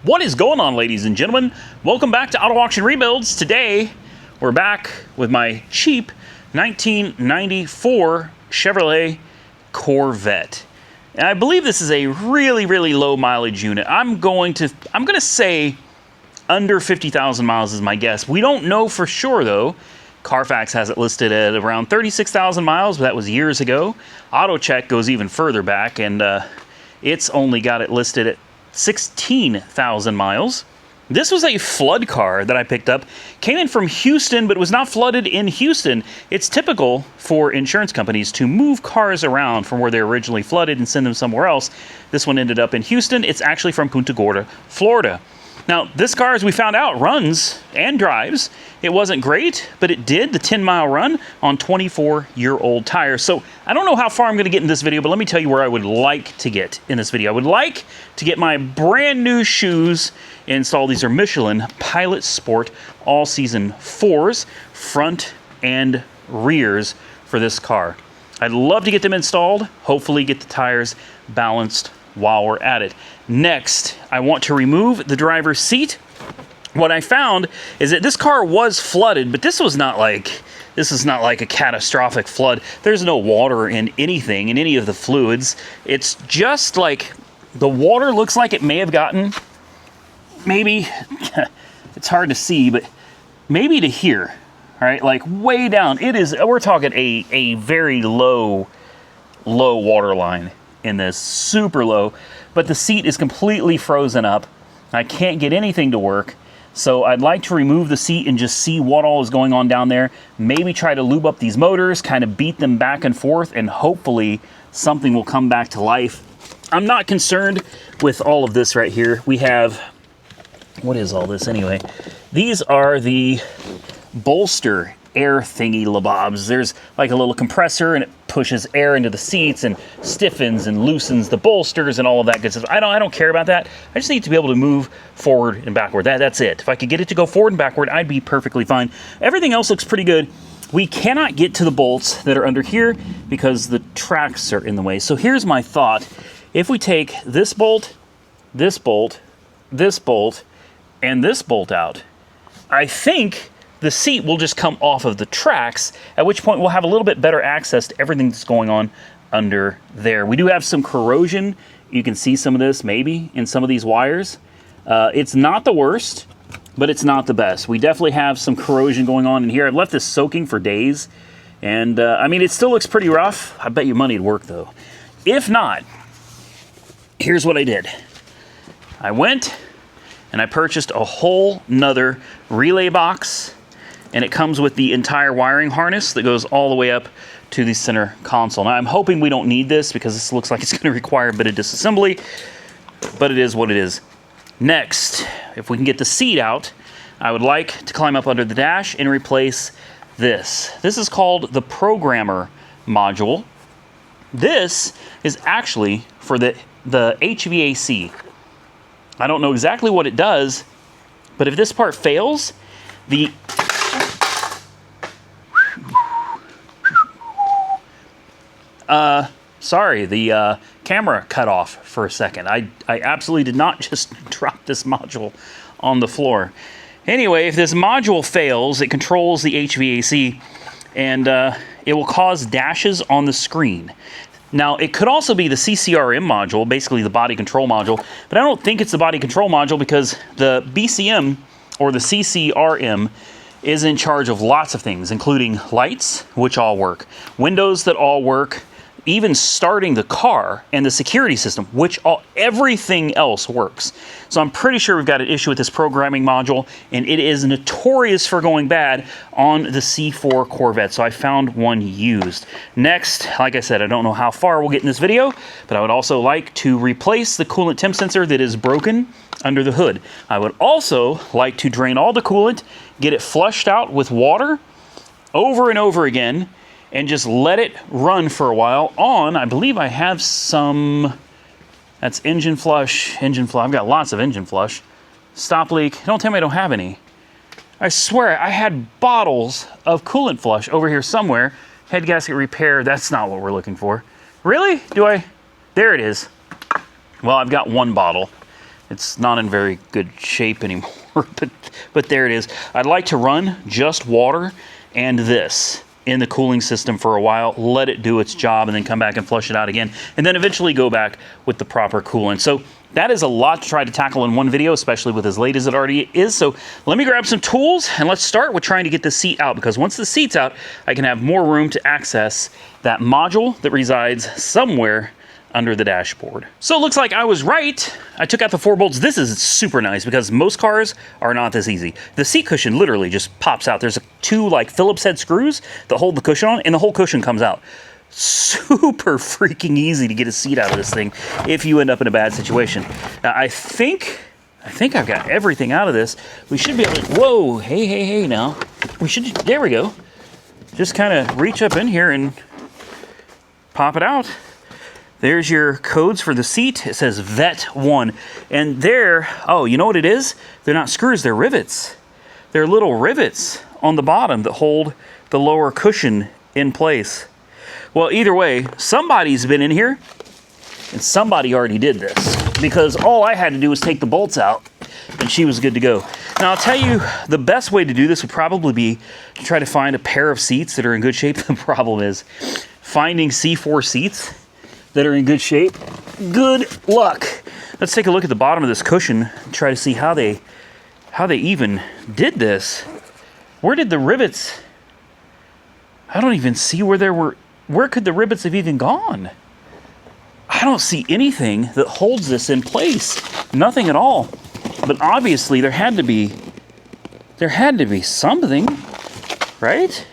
What is going on, ladies and gentlemen? Welcome back to Auto Auction Rebuilds. Today, we're back with my cheap 1994 Chevrolet Corvette. And I believe this is a really low mileage unit. I'm going to say under 50,000 miles is my guess. We don't know for sure though. Carfax has it listed at around 36,000 miles, but that was years ago. AutoCheck goes even further back, and it's only got it listed at 16,000 miles. This was a flood car that I picked up. Came in from Houston, but was not flooded in Houston. It's typical for insurance companies to move cars around from where they originally flooded and send them somewhere else. This one ended up in Houston. It's actually from Punta Gorda, Florida. Now, this car, as we found out, runs and drives. It wasn't great, but it did the 10-mile run on 24-year-old tires. So I don't know how far I'm going to get in this video, but let me tell you where I would like to get in this video. I would like to get my brand new shoes installed. These are Michelin Pilot Sport all-season 4s, front and rears for this car. I'd love to get them installed, hopefully get the tires balanced while we're at it. Next, I want to remove the driver's seat. What I found is that this car was flooded, but this is not like a catastrophic flood. There's no water in anything, in any of the fluids. It's just like the water looks like it may have gotten, maybe, it's hard to see, but maybe to here, all right? Like way down. We're talking a very low water line in this, super low, but the seat is completely frozen up. I can't get anything to work, so I'd like to remove the seat and just see what all is going on down there. Maybe try to lube up these motors, kind of beat them back and forth, and hopefully something will come back to life. I'm not concerned with all of this right here. We have, what is all this anyway? These are the bolster air thingy labobs. There's like a little compressor and it pushes air into the seats and stiffens and loosens the bolsters and all of that good stuff. I don't care about that. I just need to be able to move forward and backward. That's it. If I could get it to go forward and backward, I'd be perfectly fine. Everything else looks pretty good. We cannot get to the bolts that are under here because the tracks are in the way. So here's my thought. If we take this bolt, this bolt, this bolt, and this bolt out, I think the seat will just come off of the tracks, at which point we'll have a little bit better access to everything that's going on under there. We do have some corrosion. You can see some of this maybe in some of these wires. It's not the worst, but it's not the best. We definitely have some corrosion going on in here. I've left this soaking for days, and I mean, it still looks pretty rough. I bet you money it'd work though. If not, here's what I did. I went and I purchased a whole nother relay box, and it comes with the entire wiring harness that goes all the way up to the center console. Now, I'm hoping we don't need this because this looks like it's going to require a bit of disassembly, but it is what it is. Next, if we can get the seat out, I would like to climb up under the dash and replace this. This is called the programmer module. This is actually for the HVAC. I don't know exactly what it does, but if this part fails, the camera cut off for a second. I absolutely did not just drop this module on the floor. Anyway, if this module fails, it controls the HVAC, and it will cause dashes on the screen. Now, it could also be the CCRM module, basically the body control module, but I don't think it's the body control module because the BCM, or the CCRM, is in charge of lots of things, including lights, which all work, windows that all work, even starting the car, and the security system, which everything else works. So I'm pretty sure we've got an issue with this programming module, and it is notorious for going bad on the C4 Corvette. So I found one used. Next, like I said, I don't know how far we'll get in this video, but I would also like to replace the coolant temp sensor that is broken under the hood. I would also like to drain all the coolant, get it flushed out with water over and over again, and just let it run for a while on, I believe I have some, that's engine flush, I've got lots of engine flush. Stop leak, don't tell me I don't have any. I swear, I had bottles of coolant flush over here somewhere. Head gasket repair, that's not what we're looking for. Really? There it is. Well, I've got one bottle. It's not in very good shape anymore, but there it is. I'd like to run just water and this in the cooling system for a while, let it do its job, and then come back and flush it out again, and then eventually go back with the proper coolant. So that is a lot to try to tackle in one video, especially with as late as it already is. So let me grab some tools, and let's start with trying to get the seat out, because once the seat's out, I can have more room to access that module that resides somewhere under the dashboard. So it looks like I was right. I took out the 4 bolts. This is super nice because most cars are not this easy. The seat cushion literally just pops out. There's 2 like Phillips head screws that hold the cushion on, and the whole cushion comes out. Super freaking easy to get a seat out of this thing if you end up in a bad situation. Now I think I've got everything out of this. We should be able to, whoa, hey now. We should, there we go. Just kind of reach up in here and pop it out. There's your codes for the seat. It says Vet 1. And there, oh, you know what it is? They're not screws, they're rivets. They're little rivets on the bottom that hold the lower cushion in place. Well, either way, somebody's been in here and somebody already did this, because all I had to do was take the bolts out and she was good to go. Now, I'll tell you, the best way to do this would probably be to try to find a pair of seats that are in good shape. The problem is finding C4 seats that are in good shape. Good luck. Let's take a look at the bottom of this cushion and try to see how they even did this. Where did the rivets? I don't even see where there were. Where could the rivets have even gone? I don't see anything that holds this in place. Nothing at all. But obviously there had to be something, right?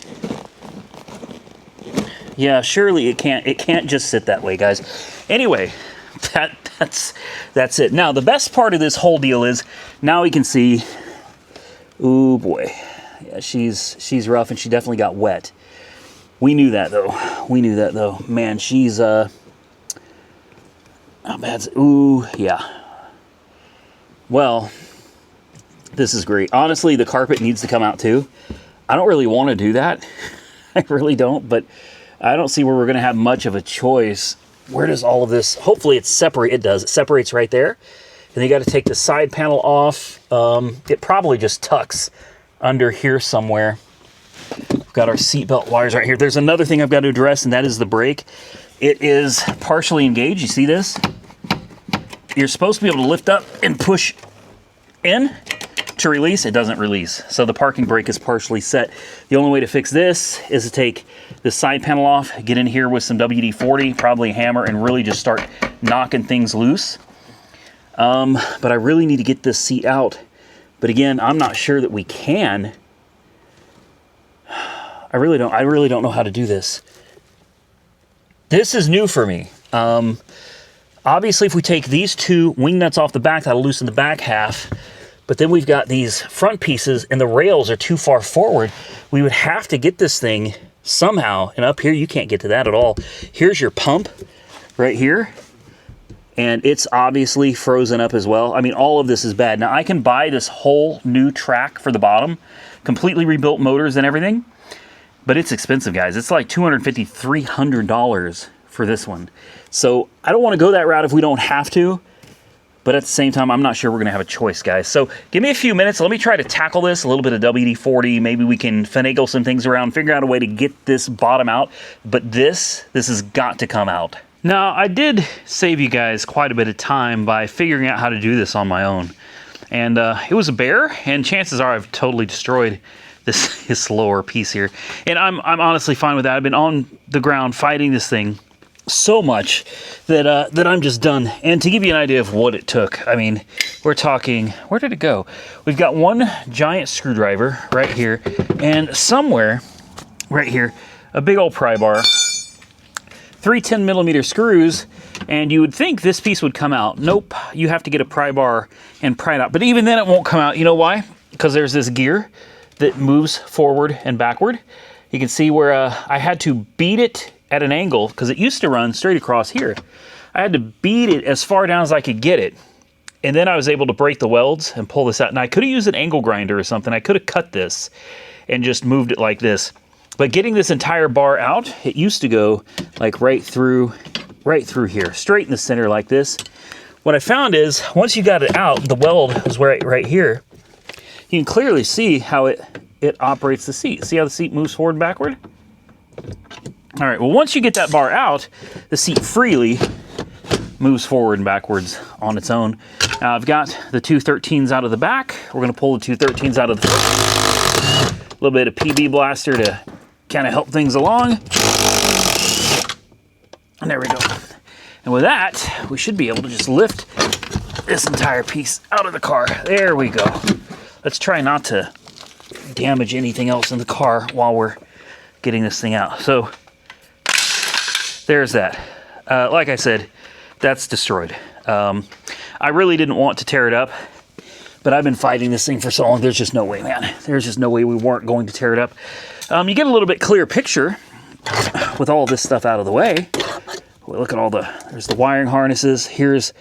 Yeah, surely it can't just sit that way, guys. Anyway, that's it. Now, the best part of this whole deal is now we can see, ooh boy. Yeah, she's rough, and she definitely got wet. We knew that though. Man, she's how bad's, ooh, yeah. Well, this is great. Honestly, the carpet needs to come out too. I don't really want to do that. I really don't, but I don't see where we're going to have much of a choice. Where does all of this, hopefully it's separate. It does. It separates right there. And you got to take the side panel off. It probably just tucks under here somewhere. We've got our seatbelt wires right here. There's another thing I've got to address, and that is the brake. It is partially engaged. You see this? You're supposed to be able to lift up and push in to release. It doesn't release. So the parking brake is partially set. The only way to fix this is to take the side panel off, get in here with some WD-40, probably a hammer, and really just start knocking things loose. But I really need to get this seat out. But again, I'm not sure that we can. I really don't know how to do this. This is new for me. Obviously, if we take these 2 wing nuts off the back, that'll loosen the back half. But then we've got these front pieces, and the rails are too far forward. We would have to get this thing somehow. And up here, you can't get to that at all. Here's your pump right here. And it's obviously frozen up as well. I mean, all of this is bad. Now, I can buy this whole new track for the bottom, completely rebuilt motors and everything. But it's expensive, guys. It's like $250, $300 for this one. So I don't want to go that route if we don't have to. But at the same time, I'm not sure we're going to have a choice, guys. So give me a few minutes. Let me try to tackle this. A little bit of WD-40. Maybe we can finagle some things around, figure out a way to get this bottom out. But this has got to come out. Now, I did save you guys quite a bit of time by figuring out how to do this on my own. And it was a bear, and chances are I've totally destroyed this lower piece here. And I'm honestly fine with that. I've been on the ground fighting this thing so much that I'm just done. And to give you an idea of what it took, I mean, we're talking, where did it go? We've got one giant screwdriver right here, and somewhere right here, a big old pry bar, 3 10mm screws, and you would think this piece would come out. Nope, you have to get a pry bar and pry it out. But even then it won't come out. You know why? Because there's this gear that moves forward and backward. You can see where I had to beat it at an angle, because it used to run straight across here. I had to beat it as far down as I could get it. And then I was able to break the welds and pull this out. And I could have used an angle grinder or something. I could have cut this and just moved it like this. But getting this entire bar out, it used to go like right through here, straight in the center like this. what I found is once you got it out, the weld is right here. You can clearly see how it operates the seat. See how the seat moves forward and backward? All right, well, once you get that bar out, the seat freely moves forward and backwards on its own. Now I've got the 213s out of the back. We're gonna pull the 213s out of the front. A little bit of PB blaster to kind of help things along. And there we go. And with that, we should be able to just lift this entire piece out of the car. There we go. Let's try not to damage anything else in the car while we're getting this thing out. So there's that. Like I said, that's destroyed. I really didn't want to tear it up, but I've been fighting this thing for so long. There's just no way, man. There's just no way we weren't going to tear it up. You get a little bit clearer picture with all this stuff out of the way. Look at all there's the wiring harnesses. Here's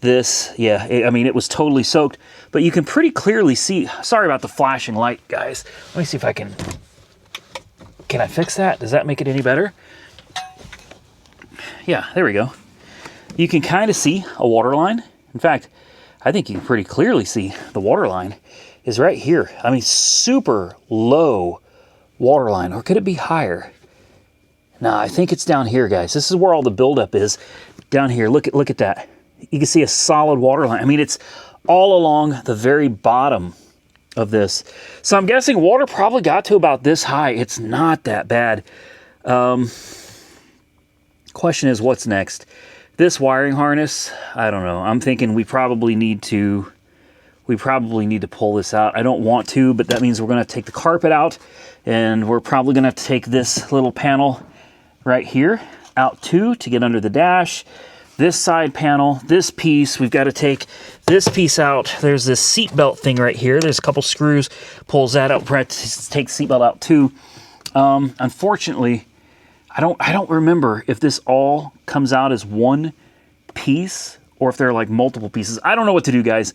this. Yeah, I mean, it was totally soaked, but you can pretty clearly see. Sorry about the flashing light, guys. Let me see if I can I fix that? Does that make it any better? Yeah, there we go. You can kind of see a water line. In fact, I think you can pretty clearly see the water line is right here. I mean, super low water line, or could it be higher? No, I think it's down here, guys. This is where all the buildup is, down here. Look at that. You can see a solid water line. I mean, it's all along the very bottom of this. So I'm guessing water probably got to about this high. It's not that bad. Question is, what's next? This wiring harness, I don't know. I'm thinking we probably need to pull this out. I don't want to, but that means we're going to take the carpet out, and we're probably going to have to take this little panel right here out too to get under the dash. This side panel, this piece, we've got to take this piece out. There's this seat belt thing right here. There's a couple screws, pulls that out. Brett takes seat belt out too. Unfortunately, I don't remember if this all comes out as one piece or if they're like multiple pieces. I don't know what to do, guys.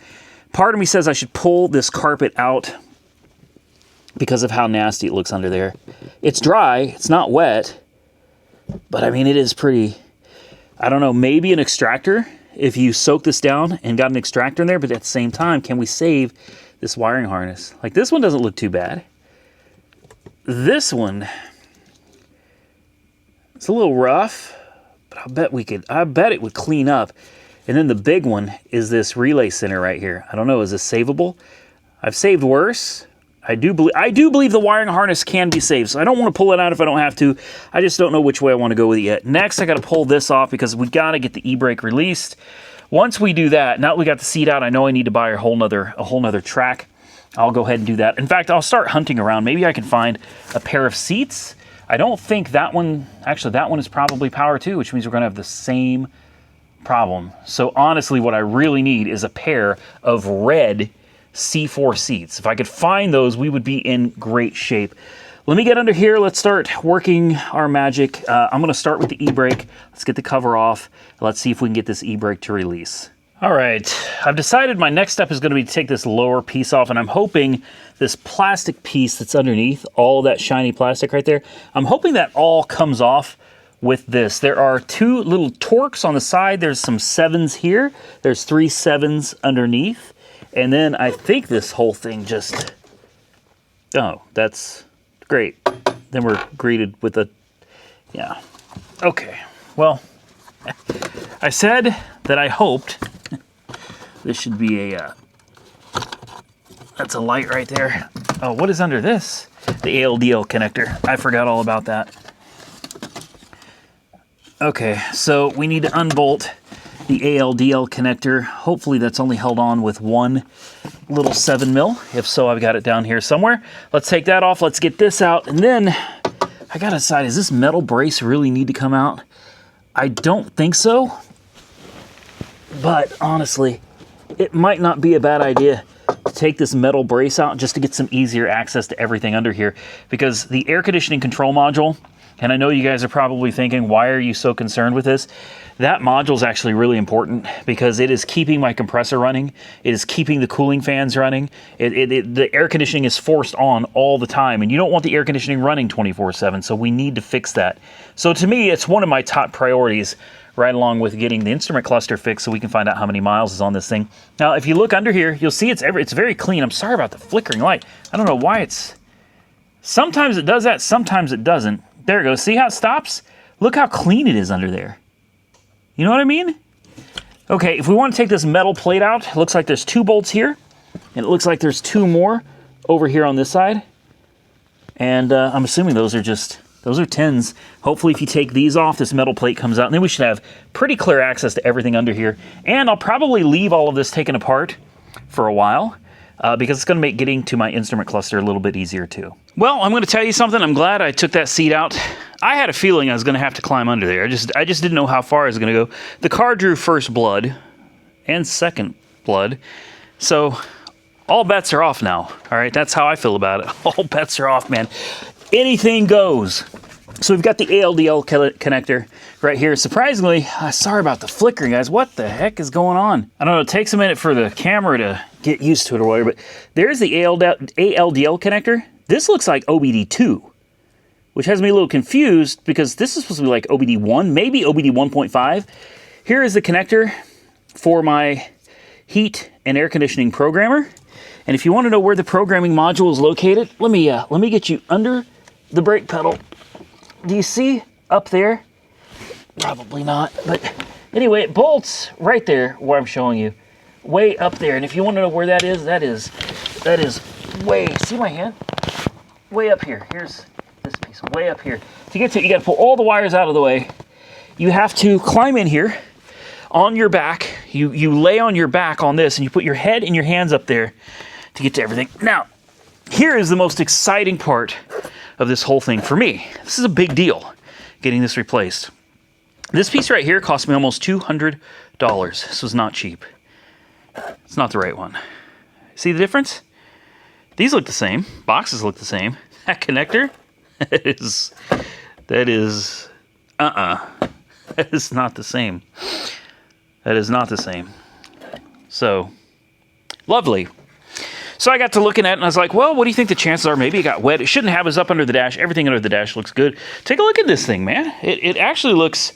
Part of me says I should pull this carpet out because of how nasty it looks under there. It's dry, it's not wet, but I mean, it is pretty, I don't know, maybe an extractor if you soak this down and got an extractor in there, but at the same time, can we save this wiring harness? Like, this one doesn't look too bad. This one, it's a little rough, but I bet it would clean up. And then the big one is this relay center right here. I don't know, is this savable? I've saved worse. I do believe the wiring harness can be saved, so I don't want to pull it out if I don't have to. I just don't know which way I want to go with it yet. Next, I got to pull this off because we got to get the e-brake released. Once we do that, now that we got the seat out, I know I need to buy a whole nother track. I'll go ahead and do that. In fact, I'll start hunting around. Maybe I can find a pair of seats. I don't think that one, actually that one is probably power too, which means we're going to have the same problem. So honestly, what I really need is a pair of red C4 seats. If I could find those, we would be in great shape. Let me get under here. Let's start working our magic. I'm going to start with the e-brake. Let's get the cover off. Let's see if we can get this e-brake to release. All right, I've decided my next step is going to be to take this lower piece off, and I'm hoping this plastic piece that's underneath, all that shiny plastic right there, I'm hoping that all comes off with this. There are two little Torx on the side. There's some 7s here. There's 3 7s underneath. And then I think this whole thing just, oh, that's great. Then we're greeted with a, yeah. Okay, well, I said that I hoped this should be a, that's a light right there. Oh, what is under this? The ALDL connector. I forgot all about that. Okay, so we need to unbolt the ALDL connector. Hopefully that's only held on with one little 7 mil. If so, I've got it down here somewhere. Let's take that off. Let's get this out. And then I gotta decide, does this metal brace really need to come out? I don't think so. But honestly, it might not be a bad idea to take this metal brace out just to get some easier access to everything under here. Because the air conditioning control module, and I know you guys are probably thinking, why are you so concerned with this? That module is actually really important because it is keeping my compressor running. It is keeping the cooling fans running. The air conditioning is forced on all the time, and you don't want the air conditioning running 24/7, so we need to fix that. So to me, it's one of my top priorities right along with getting the instrument cluster fixed so we can find out how many miles is on this thing. Now, if you look under here, you'll see it's very clean. I'm sorry about the flickering light. I don't know why it's... Sometimes it does that, sometimes it doesn't. There it goes. See how it stops? Look how clean it is under there. You know what I mean? Okay, if we want to take this metal plate out, it looks like there's 2 bolts here, and it looks like there's 2 more over here on this side. And I'm assuming those are 10s. Hopefully if you take these off, this metal plate comes out, and then we should have pretty clear access to everything under here. And I'll probably leave all of this taken apart for a while, because it's going to make getting to my instrument cluster a little bit easier too. Well, I'm going to tell you something. I'm glad I took that seat out. I had a feeling I was going to have to climb under there. I just didn't know how far I was going to go. The car drew first blood and second blood. So all bets are off now. All right, that's how I feel about it. All bets are off, man. Anything goes. So we've got the ALDL connector right here. Surprisingly, sorry about the flickering, guys. What the heck is going on? I don't know. It takes a minute for the camera to get used to it or whatever, but there's the ALDL connector. This looks like OBD2, which has me a little confused because this is supposed to be like OBD1, maybe OBD 1.5. Here is the connector for my heat and air conditioning programmer. And if you want to know where the programming module is located, let me get you under the brake pedal. Do you see up there? Probably not, but anyway, it bolts right there where I'm showing you, way up there. And if you want to know where that is way, see my hand? Way up here. Here's this piece, way up here. To get to it, you got to pull all the wires out of the way. You have to climb in here on your back. You lay on your back on this, and you put your head and your hands up there to get to everything. Now, here is the most exciting part of this whole thing for me. This is a big deal, getting this replaced. This piece right here cost me almost $200. This was not cheap. It's not the right one. See the difference? These look the same. Boxes look the same. That connector, that is not the same. That is not the same. So, lovely. So I got to looking at it, and I was like, well, what do you think the chances are? Maybe it got wet. It shouldn't have us up under the dash. Everything under the dash looks good. Take a look at this thing, man. It actually looks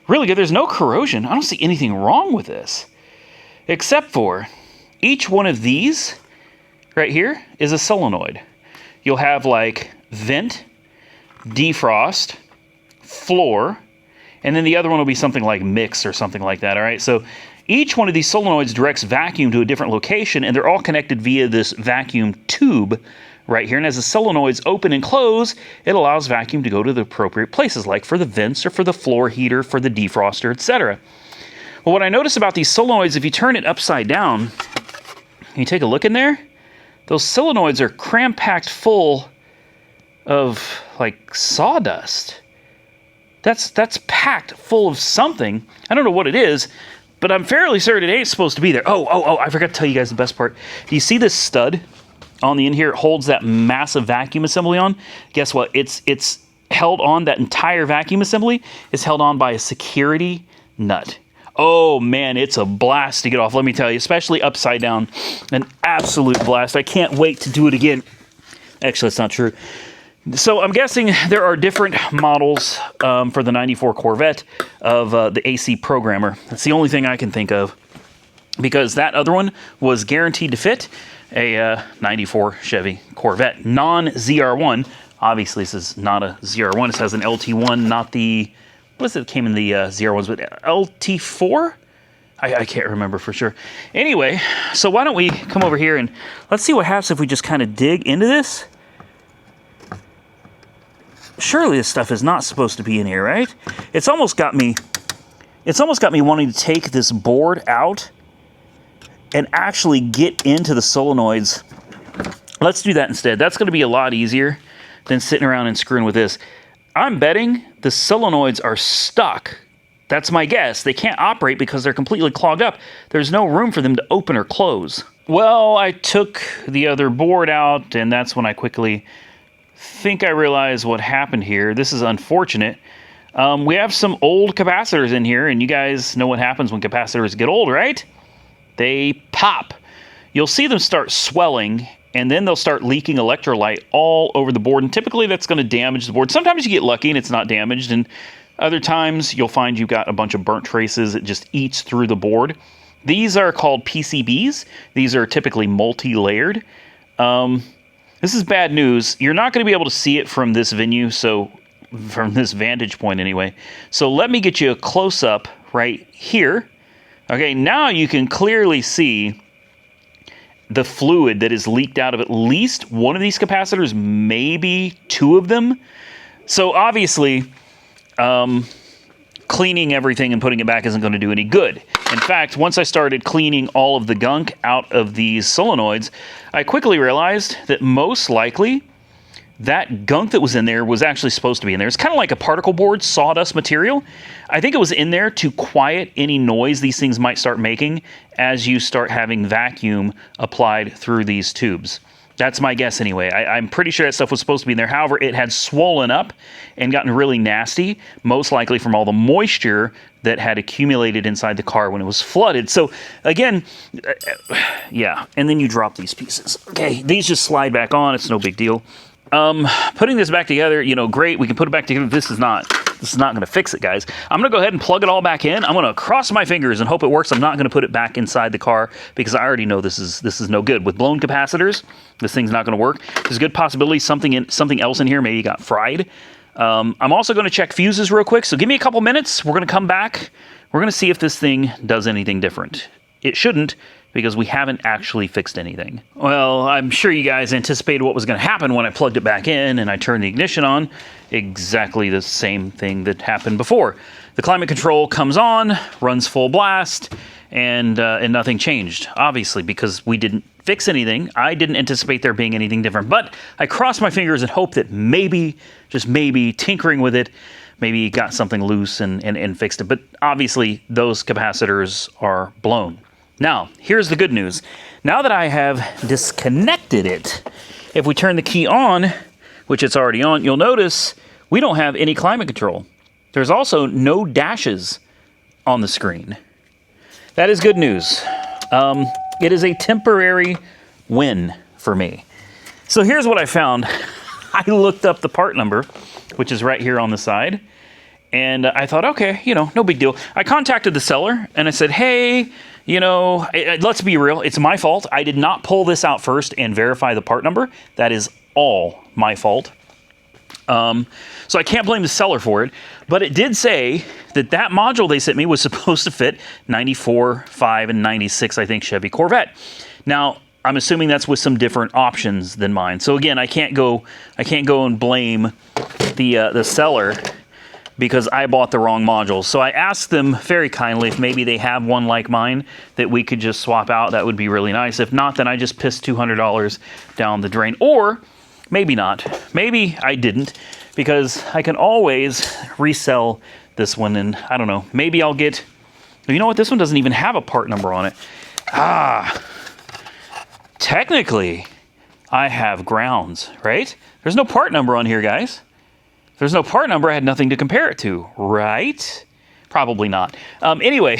really good. There's no corrosion. I don't see anything wrong with this, except for each one of these right here is a solenoid. You'll have like vent, defrost, floor, and then the other one will be something like mix or something like that, all right? So each one of these solenoids directs vacuum to a different location, and they're all connected via this vacuum tube right here. And as the solenoids open and close, it allows vacuum to go to the appropriate places, like for the vents or for the floor heater, for the defroster, etc. Well, what I notice about these solenoids, if you turn it upside down, and you take a look in there, those solenoids are cram-packed full of, like, sawdust. That's packed full of something. I don't know what it is, but I'm fairly certain it ain't supposed to be there. Oh, I forgot to tell you guys the best part. Do you see this stud on the end here? It holds that massive vacuum assembly on. Guess what? It's held on, that entire vacuum assembly is held on by a security nut. Oh man, it's a blast to get off, let me tell you, especially upside down. An absolute blast. I can't wait to do it again. Actually, that's not true. So I'm guessing there are different models for the 94 Corvette of the AC programmer. That's the only thing I can think of, because that other one was guaranteed to fit a 94 Chevy Corvette, non-ZR1. Obviously, this is not a ZR1. This has an LT1, not the... What is it that came in the ZR1s? But LT4? I can't remember for sure. Anyway, so why don't we come over here and let's see what happens if we just kind of dig into this. Surely this stuff is not supposed to be in here, right? It's almost got me wanting to take this board out and actually get into the solenoids. Let's do that instead. That's going to be a lot easier than sitting around and screwing with this. I'm betting the solenoids are stuck. That's my guess. They can't operate because they're completely clogged up. There's no room for them to open or close. Well, I took the other board out, and that's when I quickly think I realized what happened here. This is unfortunate. We have some old capacitors in here, and you guys know what happens when capacitors get old, right? They pop. You'll see them start swelling, and then they'll start leaking electrolyte all over the board, and typically that's going to damage the board. Sometimes you get lucky and it's not damaged, and Other times, you'll find you've got a bunch of burnt traces. It just eats through the board. These are called PCBs. These are typically multi-layered. This is bad news. You're not going to be able to see it from this venue, so from this vantage point anyway. So let me get you a close-up right here. Okay, now you can clearly see the fluid that is leaked out of at least one of these capacitors, maybe two of them. So obviously, cleaning everything and putting it back isn't going to do any good. In fact, once I started cleaning all of the gunk out of these solenoids, I quickly realized that most likely that gunk that was in there was actually supposed to be in there. It's kind of like a particle board, sawdust material. I think it was in there to quiet any noise these things might start making as you start having vacuum applied through these tubes. That's my guess anyway. I'm pretty sure that stuff was supposed to be in there. However, it had swollen up and gotten really nasty, most likely from all the moisture that had accumulated inside the car when it was flooded. So again, yeah, and then you drop these pieces. Okay, these just slide back on. It's no big deal. Putting this back together, you know, great. We can put it back together. This is not going to fix it, guys. I'm going to go ahead and plug it all back in. I'm going to cross my fingers and hope it works. I'm not going to put it back inside the car because I already know this is no good. With blown capacitors, this thing's not going to work. There's a good possibility something else in here maybe got fried. I'm also going to check fuses real quick. So give me a couple minutes. We're going to come back. We're going to see if this thing does anything different. It shouldn't, because we haven't actually fixed anything. Well, I'm sure you guys anticipated what was going to happen when I plugged it back in and I turned the ignition on. Exactly the same thing that happened before. The climate control comes on, runs full blast, and nothing changed, obviously, because we didn't fix anything. I didn't anticipate there being anything different, but I crossed my fingers and hope that maybe, just maybe, tinkering with it, maybe got something loose and fixed it. But obviously, those capacitors are blown. Now, here's the good news. Now that I have disconnected it, if we turn the key on, which it's already on, you'll notice we don't have any climate control. There's also no dashes on the screen. That is good news. It is a temporary win for me. So here's what I found. I looked up the part number, which is right here on the side, and I thought, okay, you know, no big deal. I contacted the seller, and I said, hey, you know, let's be real. It's my fault. I did not pull this out first and verify the part number. That is all my fault. So I can't blame the seller for it. But it did say that that module they sent me was supposed to fit 94, 5, and 96, I think, Chevy Corvette. Now, I'm assuming that's with some different options than mine. So again, I can't go and blame the seller, because I bought the wrong module. So I asked them very kindly if maybe they have one like mine that we could just swap out. That would be really nice. If not, then I just pissed $200 down the drain. Or maybe not. Maybe I didn't, because I can always resell this one, and I don't know. Maybe I'll get... You know what? This one doesn't even have a part number on it. Technically, I have grounds, right? There's no part number on here, guys. If there's no part number, I had nothing to compare it to, right? Probably not. Anyway,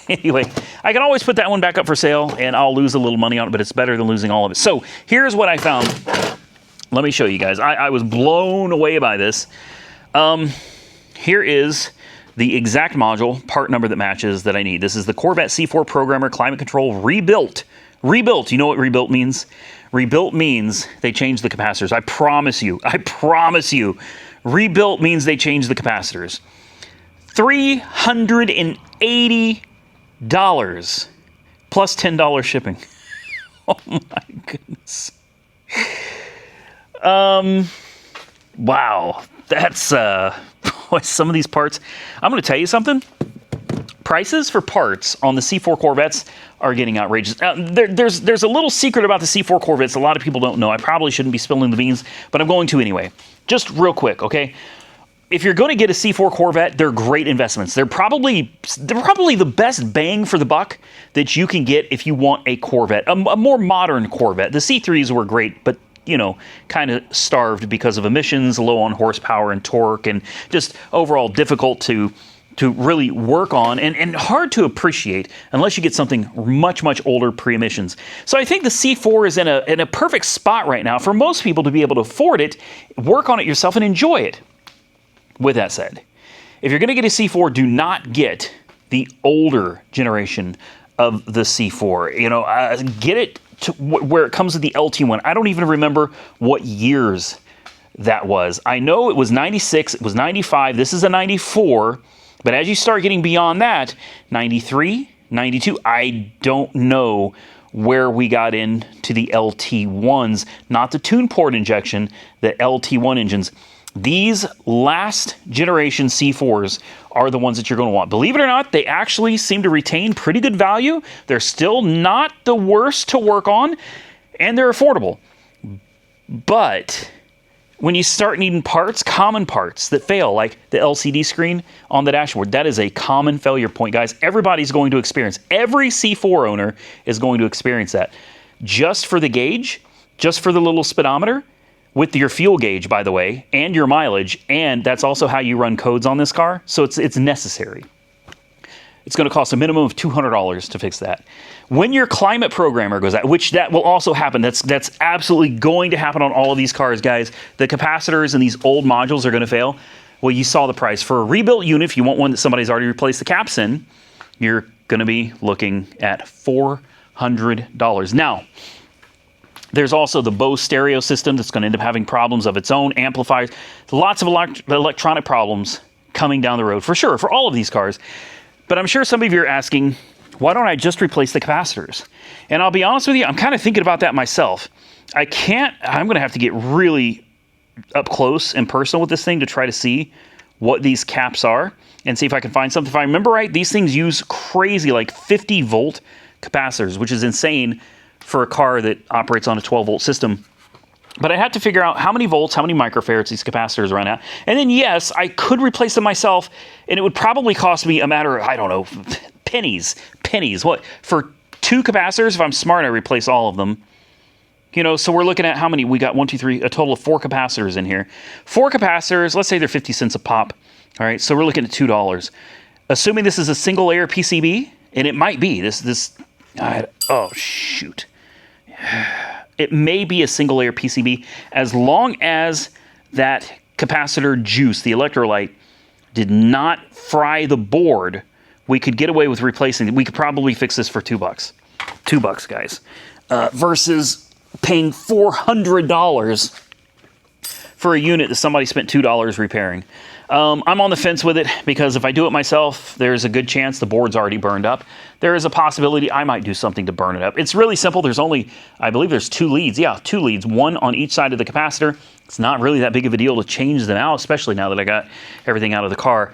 I can always put that one back up for sale, and I'll lose a little money on it, but it's better than losing all of it. So here's what I found. Let me show you guys. I was blown away by this. Here is the exact module, part number that matches that I need. This is the Corvette C4 Programmer Climate Control Rebuilt. Rebuilt. You know what rebuilt means? Rebuilt means they changed the capacitors. I promise you. I promise you. Rebuilt means they changed the capacitors. $380 plus $10 shipping. Oh my goodness. Wow. That's boy, some of these parts. I'm going to tell you something. Prices for parts on the C4 Corvettes are getting outrageous. There's a little secret about the C4 Corvettes a lot of people don't know. I probably shouldn't be spilling the beans, but I'm going to anyway. Just real quick, okay? If you're going to get a C4 Corvette, they're great investments. They're probably the best bang for the buck that you can get if you want a Corvette, a more modern Corvette. The C3s were great, but you know, kind of starved because of emissions, low on horsepower and torque, and just overall difficult to really work on and hard to appreciate unless you get something much, much older pre-emissions. So I think the C4 is in a perfect spot right now for most people to be able to afford it, work on it yourself, and enjoy it. With that said, if you're going to get a C4, do not get the older generation of the C4. You know, get it to where it comes with the LT1. I don't even remember what years that was. I know it was 96, it was 95, this is a 94, but as you start getting beyond that, 93, 92, I don't know where we got into the LT1s, not the tune port injection, the LT1 engines. These last generation C4s are the ones that you're going to want. Believe it or not, they actually seem to retain pretty good value. They're still not the worst to work on, and they're affordable. But when you start needing parts, common parts that fail, like the LCD screen on the dashboard, that is a common failure point, guys. Everybody's going to experience. Every C4 owner is going to experience that. Just for the gauge, just for the little speedometer, with your fuel gauge, by the way, and your mileage, and that's also how you run codes on this car, so it's necessary. It's going to cost a minimum of $200 to fix that. When your climate programmer goes out, which that will also happen, that's absolutely going to happen on all of these cars, guys. The capacitors and these old modules are going to fail. Well, you saw the price. For a rebuilt unit, if you want one that somebody's already replaced the caps in, you're going to be looking at $400. Now, there's also the Bose stereo system that's going to end up having problems of its own, amplifiers, lots of electronic problems coming down the road, for sure, for all of these cars. But I'm sure some of you are asking, why don't I just replace the capacitors? And I'll be honest with you, I'm kind of thinking about that myself. I'm going to have to get really up close and personal with this thing to try to see what these caps are and see if I can find something. If I remember right, these things use crazy, like 50 volt capacitors, which is insane for a car that operates on a 12 volt system. But I had to figure out how many volts, how many microfarads these capacitors run at. And then, yes, I could replace them myself, and it would probably cost me a matter of, I don't know, pennies. What? For 2 capacitors, if I'm smart, I replace all of them. You know, so we're looking at how many? We got 1, 2, 3, a total of 4 capacitors in here. 4 capacitors, let's say they're 50 cents a pop. All right, so we're looking at $2. Assuming this is a single layer PCB, and it might be. Oh, shoot. It may be a single layer PCB, as long as that capacitor juice, the electrolyte, did not fry the board. We could get away with replacing it. We could probably fix this for $2. $2, guys, versus paying $400 for a unit that somebody spent $2 repairing. I'm on the fence with it because if I do it myself, there's a good chance the board's already burned up. There is a possibility I might do something to burn it up. It's really simple. There's only, I believe there's 2 leads. Yeah, 2 leads, one on each side of the capacitor. It's not really that big of a deal to change them out, especially now that I got everything out of the car.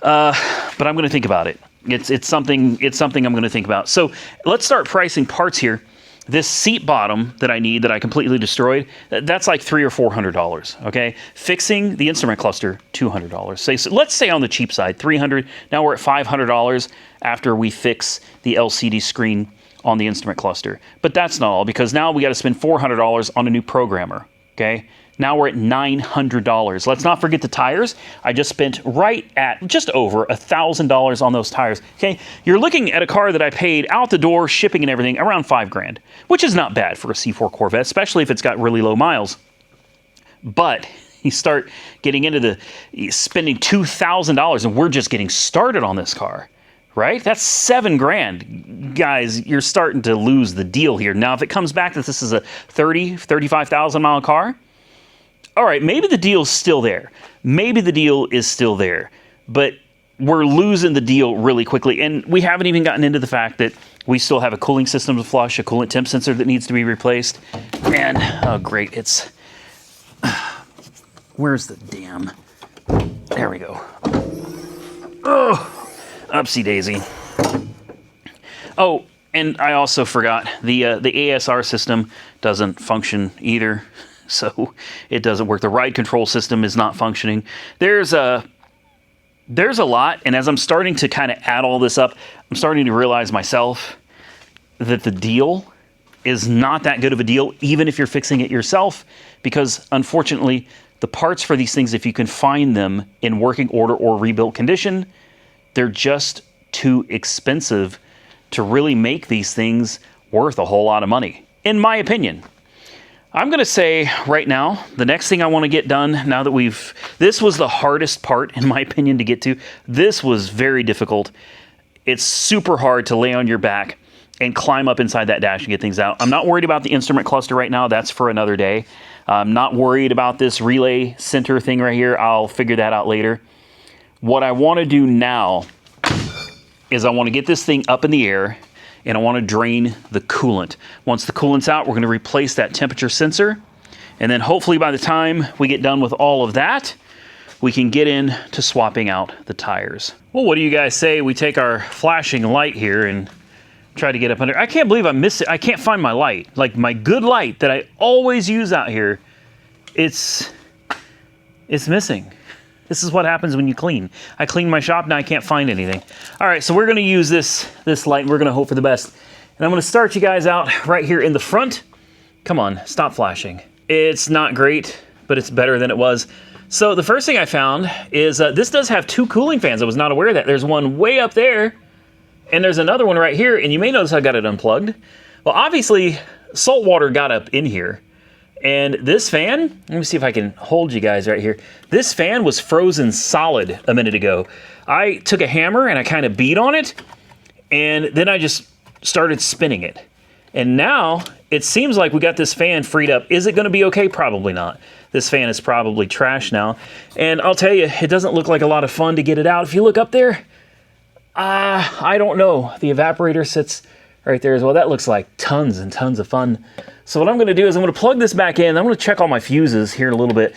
But I'm going to think about it. It's something I'm going to think about. So let's start pricing parts here. This seat bottom that I need, that I completely destroyed, that's like $300 or $400, okay? Fixing the instrument cluster, $200. So let's say on the cheap side, $300. Now we're at $500 after we fix the LCD screen on the instrument cluster. But that's not all, because now we got to spend $400 on a new programmer, okay? Now we're at $900. Let's not forget the tires. I just spent right at just over $1,000 on those tires. Okay, you're looking at a car that I paid out the door, shipping and everything, around $5,000, which is not bad for a C4 Corvette, especially if it's got really low miles. But you start getting into the spending $2,000, and we're just getting started on this car. Right? That's $7,000. Guys, you're starting to lose the deal here. Now, if it comes back that this is a 35,000 mile car, all right, maybe the deal's still there. Maybe the deal is still there. But we're losing the deal really quickly. And we haven't even gotten into the fact that we still have a cooling system to flush, a coolant temp sensor that needs to be replaced. And, oh, great, it's... Where's the damn... There we go. Oh, upsie daisy. Oh, and I also forgot, the ASR system doesn't function either. So it doesn't work. The ride control system is not functioning. There's a lot, and as I'm starting to kind of add all this up, I'm starting to realize myself that the deal is not that good of a deal, even if you're fixing it yourself, because unfortunately, the parts for these things, if you can find them in working order or rebuilt condition, they're just too expensive to really make these things worth a whole lot of money, in my opinion. I'm going to say right now, the next thing I want to get done, now that this was the hardest part, in my opinion, to get to. This was very difficult. It's super hard to lay on your back and climb up inside that dash and get things out. I'm not worried about the instrument cluster right now. That's for another day. I'm not worried about this relay center thing right here. I'll figure that out later. What I want to do now is I want to get this thing up in the air, and I want to drain the coolant. Once the coolant's out, we're going to replace that temperature sensor. And then hopefully by the time we get done with all of that, we can get into swapping out the tires. Well, what do you guys say we take our flashing light here and try to get up under? I can't believe I missed it. I can't find my light. Like my good light that I always use out here, it's missing. This is what happens when you clean. I clean my shop, now I can't find anything. All right, so we're gonna use this light, and we're gonna hope for the best. And I'm gonna start you guys out right here in the front. Come on, stop flashing. It's not great, but it's better than it was. So the first thing I found is this does have 2 cooling fans. I was not aware of that. There's one way up there, and there's another one right here, and you may notice I got it unplugged. Well, obviously, salt water got up in here. And this fan, let me see if I can hold you guys right here. This fan was frozen solid a minute ago. I took a hammer and I kind of beat on it, and then I just started spinning it. And now it seems like we got this fan freed up. Is it going to be okay? Probably not. This fan is probably trash now. And I'll tell you, it doesn't look like a lot of fun to get it out. If you look up there, I don't know. The evaporator sits right there as well. That looks like tons and tons of fun. So what I'm going to do is I'm going to plug this back in. I'm going to check all my fuses here in a little bit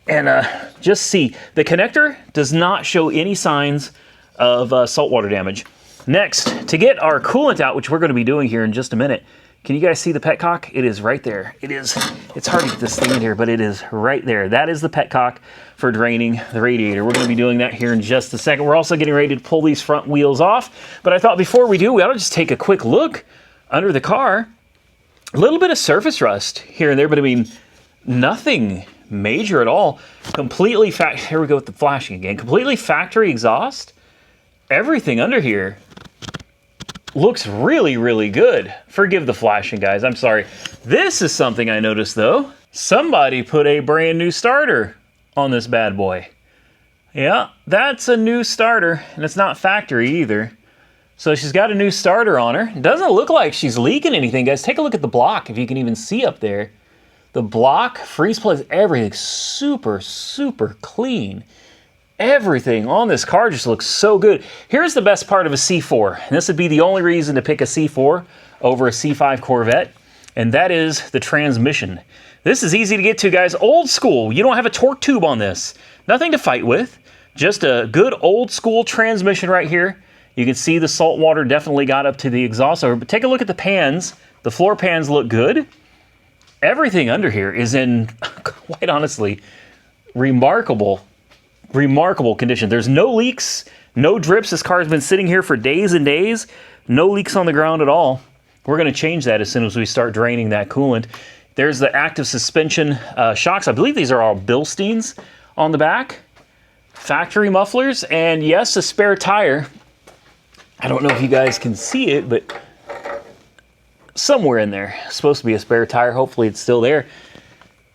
and just see. The connector does not show any signs of saltwater damage. Next, to get our coolant out, which we're going to be doing here in just a minute, can you guys see the petcock? It is right there. It's hard to get this thing in here, but it is right there. That is the petcock for draining the radiator. We're going to be doing that here in just a second. We're also getting ready to pull these front wheels off, but I thought before we do, we ought to just take a quick look under the car. A little bit of surface rust here and there, but I mean, nothing major at all. Completely here we go with the flashing again. Completely factory exhaust. Everything under here looks really, really good. Forgive the flashing, guys. I'm sorry. This is something I noticed, though. Somebody put a brand new starter on this bad boy. Yeah, that's a new starter, and it's not factory either. So she's got a new starter on her. It doesn't look like she's leaking anything, guys. Take a look at the block, if you can even see up there. The block, freeze plugs, everything super, super clean. Everything on this car just looks so good. Here's the best part of a C4, and this would be the only reason to pick a C4 over a C5 Corvette, and that is the transmission. This is easy to get to, guys. Old school. You don't have a torque tube on this. Nothing to fight with. Just a good old school transmission right here. You can see the salt water definitely got up to the exhaust over, but take a look at the pans. The floor pans look good. Everything under here is in, quite honestly, remarkable condition. There's no leaks, no drips. This car has been sitting here for days and days. No leaks on the ground at all. We're going to change that as soon as we start draining that coolant. There's the active suspension shocks. I believe these are all Bilsteins on the back. Factory mufflers, and yes, a spare tire. I don't know if you guys can see it, but somewhere in there, it's supposed to be a spare tire. Hopefully it's still there.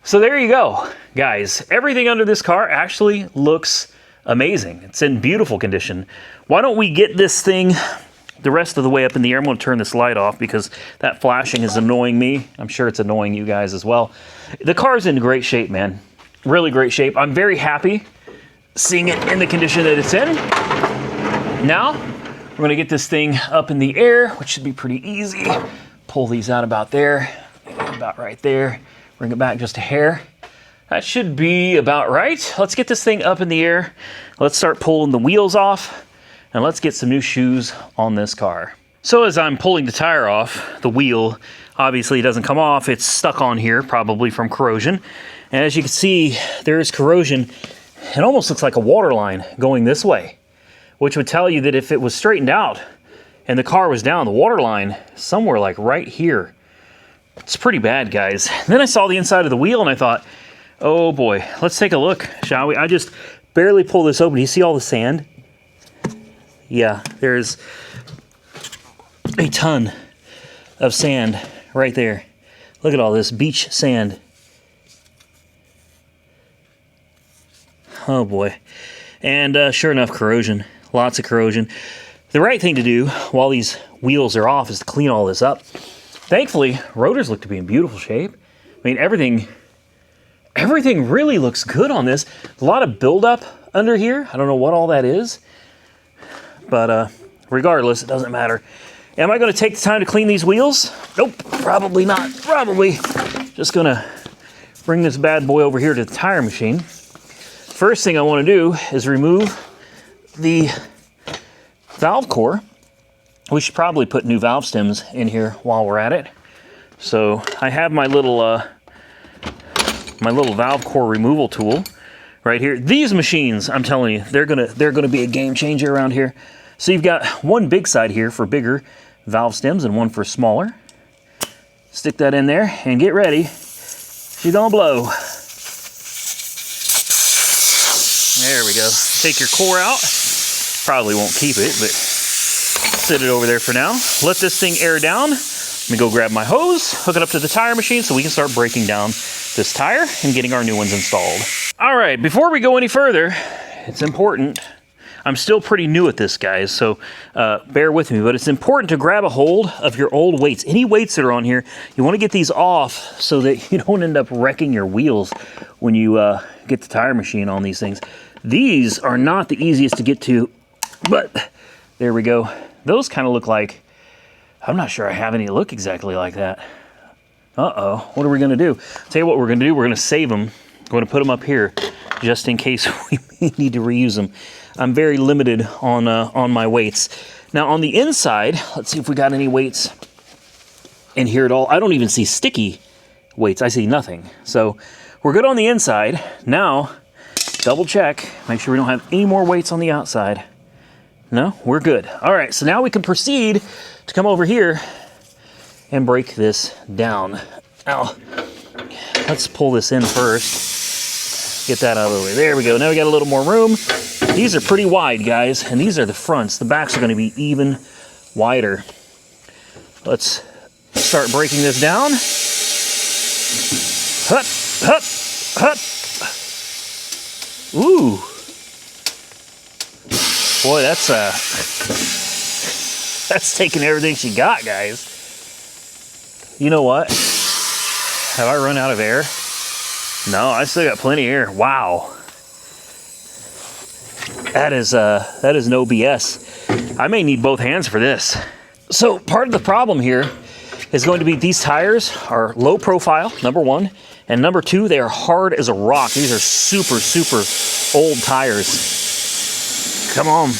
So there you go, guys. Everything under this car actually looks amazing. It's in beautiful condition. Why don't we get this thing the rest of the way up in the air? I'm going to turn this light off because that flashing is annoying me. I'm sure it's annoying you guys as well. The car's in great shape, man. Really great shape. I'm very happy seeing it in the condition that it's in. Now, we're going to get this thing up in the air, which should be pretty easy. Pull these out about there, about right there. Bring it back just a hair. That should be about right. Let's get this thing up in the air. Let's start pulling the wheels off, and let's get some new shoes on this car. So as I'm pulling the tire off, the wheel obviously doesn't come off. It's stuck on here, probably from corrosion. And as you can see, there's corrosion. It almost looks like a water line going this way, which would tell you that if it was straightened out and the car was down, the water line somewhere like right here. It's pretty bad, guys. And then I saw the inside of the wheel and I thought, oh boy, let's take a look, shall we? I just barely pulled this open. Do you see all the sand? Yeah, there's a ton of sand right there. Look at all this beach sand. Oh boy. And sure enough, corrosion. Lots of corrosion. The right thing to do while these wheels are off is to clean all this up. Thankfully, rotors look to be in beautiful shape. I mean, everything really looks good on this. A lot of buildup under here. I don't know what all that is. But regardless, it doesn't matter. Am I going to take the time to clean these wheels? Nope, probably not. Probably just going to bring this bad boy over here to the tire machine. First thing I want to do is remove the valve core. We should probably put new valve stems in here while we're at it. So I have my little valve core removal tool right here. These machines, I'm telling you, they're gonna be a game changer around here. So you've got one big side here for bigger valve stems and one for smaller. Stick that in there and get ready. She's gonna blow. There we go. Take your core out. Probably won't keep it, but sit it over there for now. Let this thing air down. Let me go grab my hose, hook it up to the tire machine so we can start breaking down this tire and getting our new ones installed. All right, before we go any further, it's important. I'm still pretty new at this, guys, so bear with me, but it's important to grab a hold of your old weights. Any weights that are on here, you want to get these off so that you don't end up wrecking your wheels when you get the tire machine on these things. These are not the easiest to get to, but there we go. Those kind of look like, I'm not sure I have any look exactly like that. Uh-oh, what are we gonna do? Tell you what we're gonna do, we're gonna save them. We're gonna put them up here just in case we may need to reuse them. I'm very limited on my weights. Now on the inside, let's see if we got any weights in here at all. I don't even see sticky weights, I see nothing. So we're good on the inside. Now, double check, make sure we don't have any more weights on the outside. No, we're good. All right, so now we can proceed to come over here and break this down. Now, let's pull this in first. Get that out of the way. There we go. Now we got a little more room. These are pretty wide, guys, and these are the fronts. The backs are going to be even wider. Let's start breaking this down. Hut, hut, hut. Ooh. Boy, that's taking everything she got, guys. You know what? Have I run out of air? No, I still got plenty of air. Wow. That is no BS. I may need both hands for this. So part of the problem here is going to be these tires are low profile, number one, and number two, they are hard as a rock. These are super, super old tires. Come on.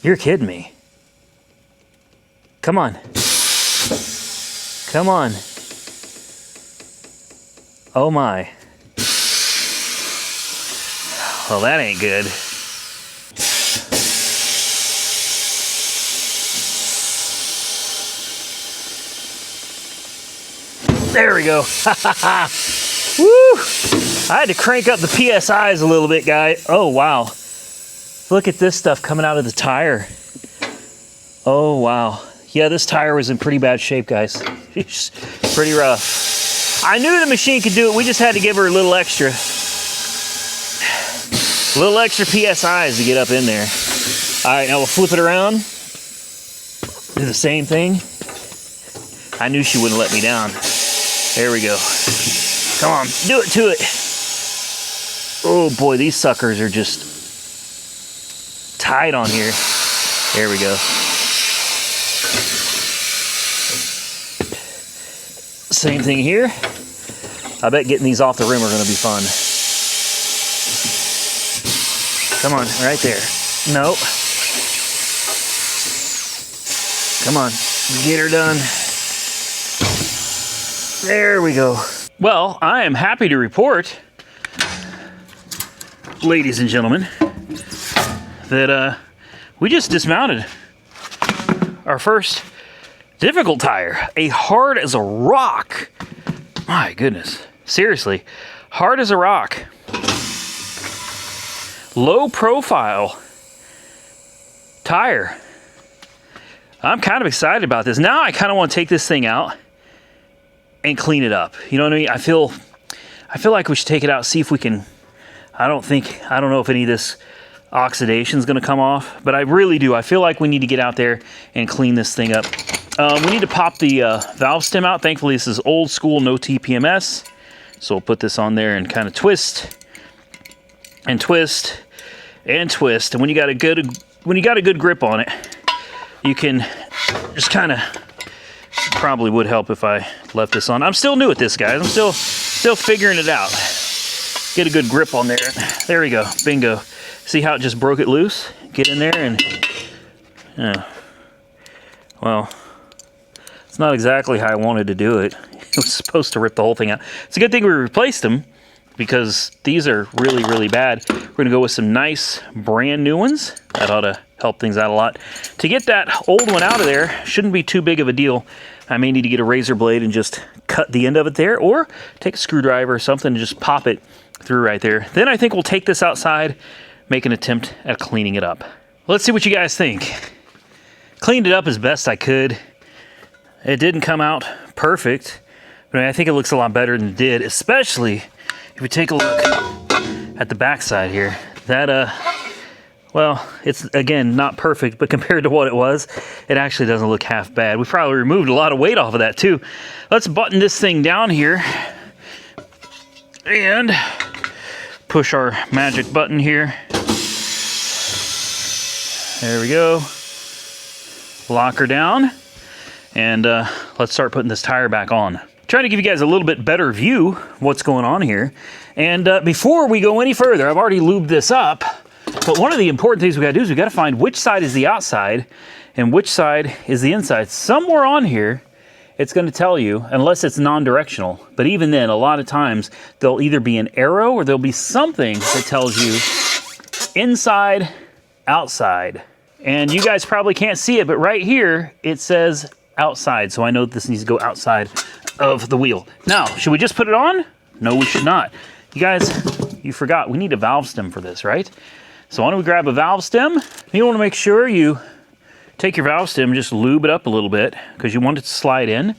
You're kidding me. Come on. Come on. Oh my. Well, that ain't good. There we go. Woo! I had to crank up the PSIs a little bit, guys. Oh, wow. Look at this stuff coming out of the tire. Oh, wow. Yeah, this tire was in pretty bad shape, guys. Pretty rough. I knew the machine could do it. We just had to give her a little extra. A little extra PSIs to get up in there. All right, now we'll flip it around. Do the same thing. I knew she wouldn't let me down. There we go. Come on, do it to it. Oh boy, these suckers are just tight on here. There we go. Same thing here. I bet getting these off the rim are gonna be fun. Come on, right there. Nope. Come on, get her done. There we go. Well, I am happy to report, ladies and gentlemen, that we just dismounted our first difficult tire. A hard as a rock. My goodness. Seriously, hard as a rock. Low profile tire. I'm kind of excited about this. Now I kind of want to take this thing out and clean it up. You know what I mean? I feel like we should take it out, see if we can. I don't know if any of this oxidation is going to come off, but I really do. I feel like we need to get out there and clean this thing up. We need to pop the valve stem out. Thankfully, this is old school, no TPMS. So we'll put this on there and kind of twist and twist and twist. And when you got a good grip on it, you can just kind of, probably would help if I left this on. I'm still new at this, guys. I'm still figuring it out. Get a good grip on there. There we go. Bingo. See how it just broke it loose? Get in there and, well, it's not exactly how I wanted to do it. It was supposed to rip the whole thing out. It's a good thing we replaced them because these are really, really bad. We're going to go with some nice brand new ones. That ought to help things out a lot. To get that old one out of there shouldn't be too big of a deal. I may need to get a razor blade and just cut the end of it there, or take a screwdriver or something and just pop it through right there. Then I think we'll take this outside, make an attempt at cleaning it up. Let's see what you guys think. Cleaned it up as best I could. It didn't come out perfect, but I think it looks a lot better than it did, especially if we take a look at the backside here. That, well, it's, again, not perfect, but compared to what it was, it actually doesn't look half bad. We probably removed a lot of weight off of that, too. Let's button this thing down here and push our magic button here. There we go. Lock her down. And let's start putting this tire back on. Trying to give you guys a little bit better view of what's going on here. And before we go any further, I've already lubed this up. But one of the important things we gotta do is we gotta find which side is the outside and which side is the inside. Somewhere on here, it's gonna tell you, unless it's non-directional. But even then, a lot of times, there'll either be an arrow or there'll be something that tells you inside, outside. And you guys probably can't see it, but right here, it says outside. So I know this needs to go outside of the wheel. Now, should we just put it on? No, we should not. You guys, you forgot, we need a valve stem for this, right? So why don't we grab a valve stem? You want to make sure you take your valve stem and just lube it up a little bit because you want it to slide in.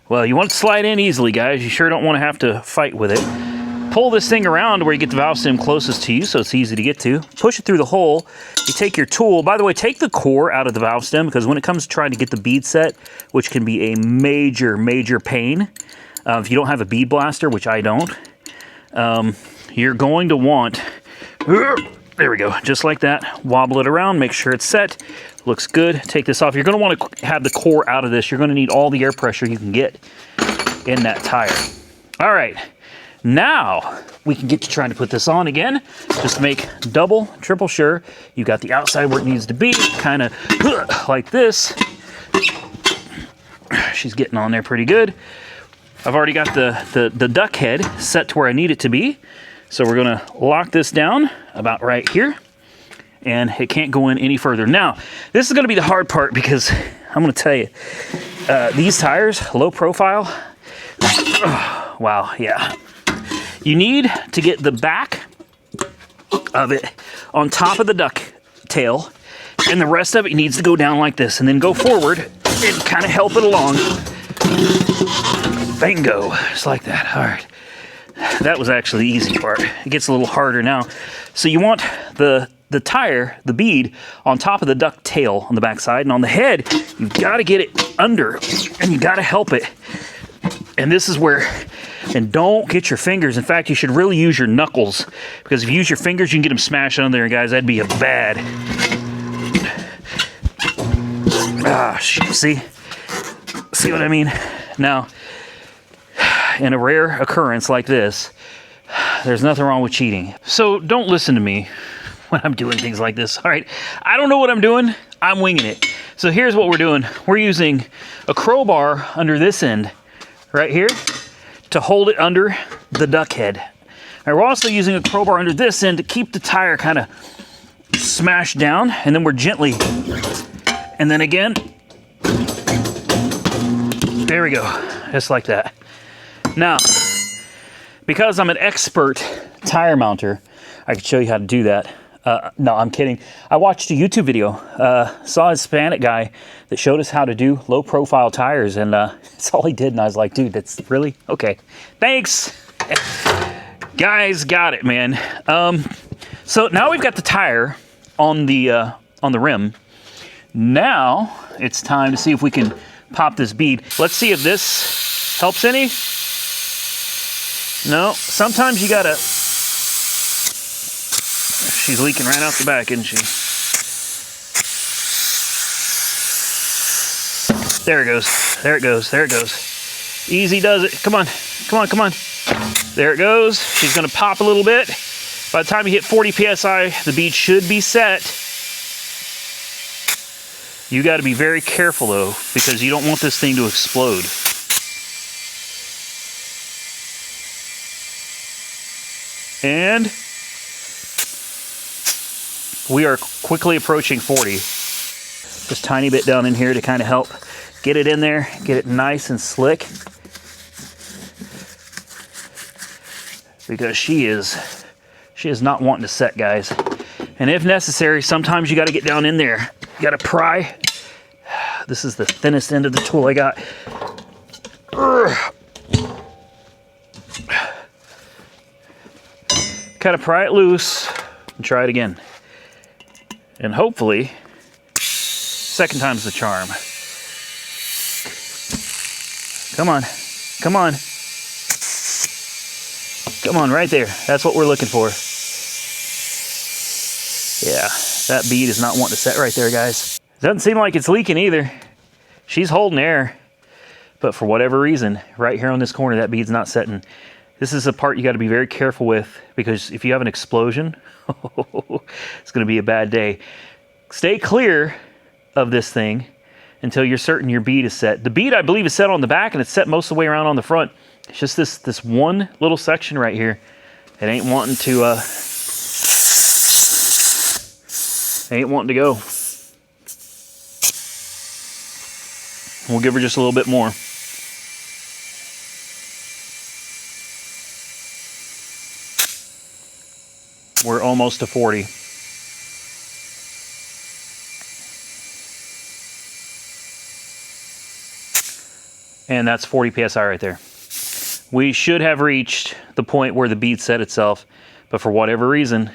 Well, you want it to slide in easily, guys. You sure don't want to have to fight with it. Pull this thing around where you get the valve stem closest to you so it's easy to get to. Push it through the hole. You take your tool. By the way, take the core out of the valve stem because when it comes to trying to get the bead set, which can be a major, major pain, if you don't have a bead blaster, which I don't, you're going to want, there we go, just like that. Wobble it around, make sure it's set. Looks good. Take this off. You're going to want to have the core out of this. You're going to need all the air pressure you can get in that tire. All right. Now we can get to trying to put this on again. Just make double, triple sure you got the outside where it needs to be, kind of like this. She's getting on there pretty good. I've already got the duck head set to where I need it to be. So we're gonna lock this down about right here, and it can't go in any further. Now, this is gonna be the hard part because I'm gonna tell you, these tires, low profile, wow, yeah. You need to get the back of it on top of the duck tail, and the rest of it needs to go down like this, and then go forward and kind of help it along. Bingo, just like that. All right, that was actually the easy part. It gets a little harder now. So you want the tire, the bead, on top of the duck tail on the back side, and on the head, you've got to get it under, and you got to help it. And this is where, and don't get your fingers. In fact, you should really use your knuckles, because if you use your fingers, you can get them smashed on there, guys. That'd be a bad. Ah, see what I mean? Now, in a rare occurrence like this, there's nothing wrong with cheating. So don't listen to me when I'm doing things like this. All right, I don't know what I'm doing. I'm winging it. So here's what we're doing. We're using a crowbar under this end right here to hold it under the duck head. And we're also using a crowbar under this end to keep the tire kind of smashed down, and then we're gently, and then again, there we go, just like that. Now, because I'm an expert tire mounter, I can show you how to do that. No, I'm kidding. I watched a YouTube video, saw a Hispanic guy that showed us how to do low profile tires, and that's all he did. And I was like, dude, that's really okay. Thanks. Guys, got it, man. So now we've got the tire on the rim. Now it's time to see if we can pop this bead. Let's see if this helps any. No, sometimes you gotta. She's leaking right out the back, isn't she? There it goes. There it goes. There it goes. Easy does it. Come on. Come on. Come on. There it goes. She's going to pop a little bit. By the time you hit 40 PSI, the bead should be set. You got to be very careful, though, because you don't want this thing to explode. And we are quickly approaching 40. Just a tiny bit down in here to kind of help get it in there, get it nice and slick. Because she is not wanting to set, guys. And if necessary, sometimes you got to get down in there. You got to pry. This is the thinnest end of the tool I got. Kind of pry it loose and try it again. And hopefully, second time's the charm. Come on, come on. Come on, right there. That's what we're looking for. Yeah, that bead is not wanting to set right there, guys. Doesn't seem like it's leaking either. She's holding air. But for whatever reason, right here on this corner, that bead's not setting. This is a part you got to be very careful with, because if you have an explosion, it's going to be a bad day. Stay clear of this thing until you're certain your bead is set. The bead, I believe, is set on the back, and it's set most of the way around on the front. It's just this one little section right here. It ain't wanting to go. We'll give her just a little bit more. We're almost to 40. And that's 40 PSI right there. We should have reached the point where the bead set itself, but for whatever reason,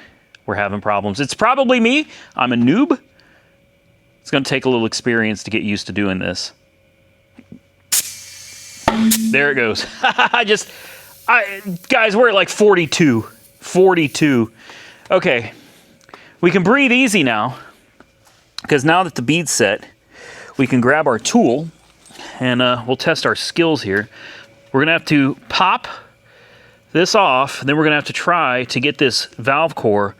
we're having problems. It's probably me. I'm a noob. It's going to take a little experience to get used to doing this. There it goes. Guys, we're at like 42. 42. Okay. We can breathe easy now, because now that the bead's set, we can grab our tool and we'll test our skills here. We're going to have to pop this off, and then we're going to have to try to get this valve core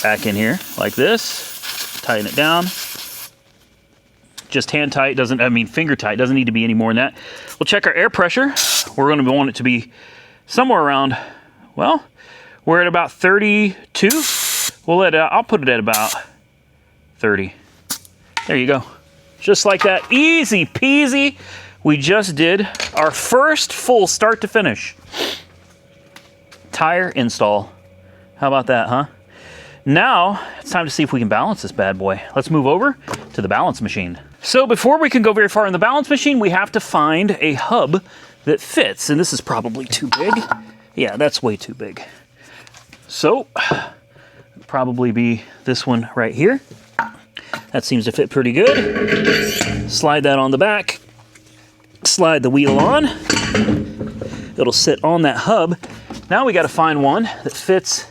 back in here like this. Tighten it down. Just hand tight, finger tight, doesn't need to be any more than that. We'll check our air pressure. We're going to want it to be somewhere around, well, we're at about 32. I'll put it at about 30. There you go. Just like that, easy peasy. We just did our first full start to finish tire install. How about that, huh? Now, it's time to see if we can balance this bad boy. Let's move over to the balance machine. So before we can go very far in the balance machine, we have to find a hub that fits. And this is probably too big. Yeah, that's way too big. So, probably be this one right here. That seems to fit pretty good. Slide that on the back. Slide the wheel on. It'll sit on that hub. Now we got to find one that fits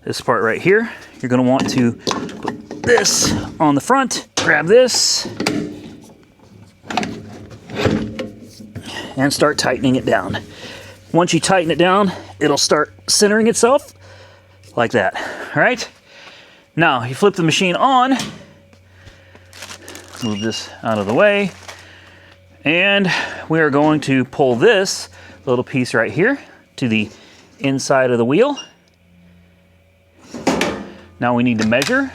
this part right here. You're going to want to put this on the front. Grab this. And start tightening it down. Once you tighten it down, it'll start centering itself like that. All right? Now, you flip the machine on. Move this out of the way. And we are going to pull this little piece right here to the inside of the wheel. Now we need to measure.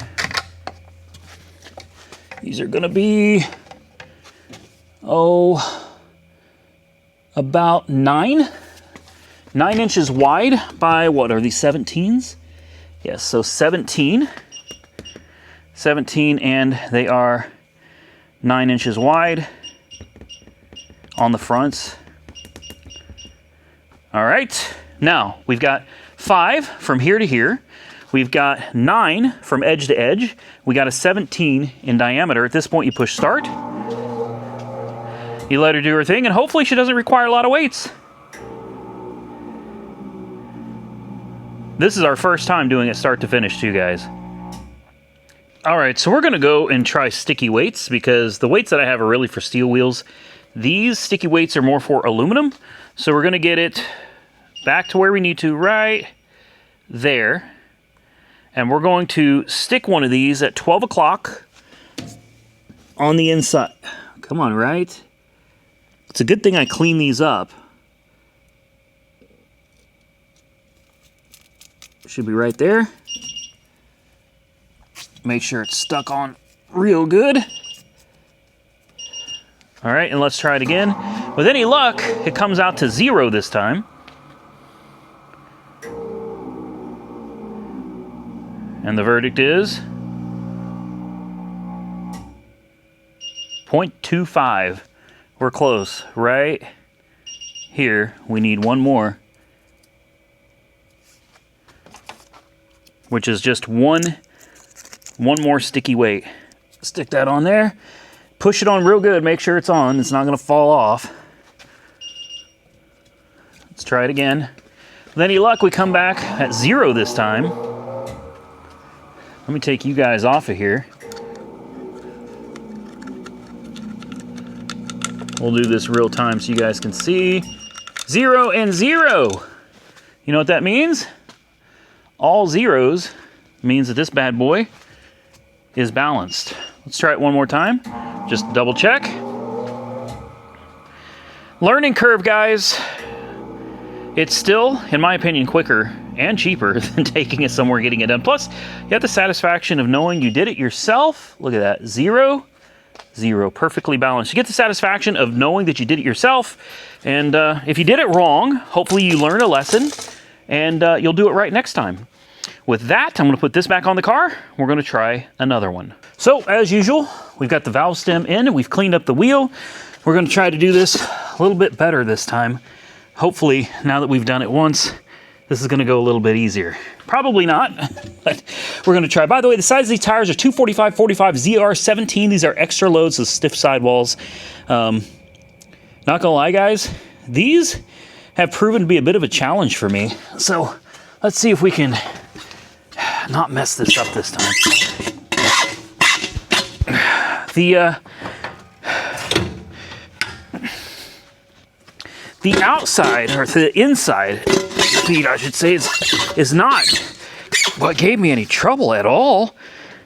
These are going to be, about 9 9 inches wide by, what are these, 17s? Yes, so 17, and they are 9 inches wide on the fronts. All right, now we've got 5 from here to here. We've got 9 from edge to edge. We got a 17 in diameter. At this point, you push start. You let her do her thing, and hopefully she doesn't require a lot of weights. This is our first time doing it start to finish too, guys. All right, so we're gonna go and try sticky weights because the weights that I have are really for steel wheels. These sticky weights are more for aluminum. So we're gonna get it back to where we need to, right there. And we're going to stick one of these at 12 o'clock on the inside. Come on, right? It's a good thing I clean these up. Should be right there. Make sure it's stuck on real good. All right, and let's try it again. With any luck, it comes out to 0 this time. And the verdict is 0.25. We're close, right here. We need one more, which is just one more sticky weight. Stick that on there. Push it on real good. Make sure it's on. It's not going to fall off. Let's try it again. With any luck, we come back at 0 this time. Let me take you guys off of here. We'll do this real time so you guys can see. 0 and 0. You know what that means? All zeros means that this bad boy is balanced. Let's try it one more time. Just double check. Learning curve, guys. It's still, in my opinion, quicker and cheaper than taking it somewhere, getting it done. Plus, you have the satisfaction of knowing you did it yourself. Look at that, 0, 0, perfectly balanced. You get the satisfaction of knowing that you did it yourself. And if you did it wrong, hopefully you learn a lesson and you'll do it right next time. With that, I'm gonna put this back on the car. We're gonna try another one. So, as usual, we've got the valve stem in and we've cleaned up the wheel. We're gonna try to do this a little bit better this time. Hopefully, now that we've done it once, this is gonna go a little bit easier. Probably not, but we're gonna try. By the way, the size of these tires are 245/45 ZR17. These are extra loads, so stiff sidewalls. Not gonna lie, guys, these have proven to be a bit of a challenge for me. So let's see if we can not mess this up this time. The outside, or the inside feet, I should say, is not what gave me any trouble at all.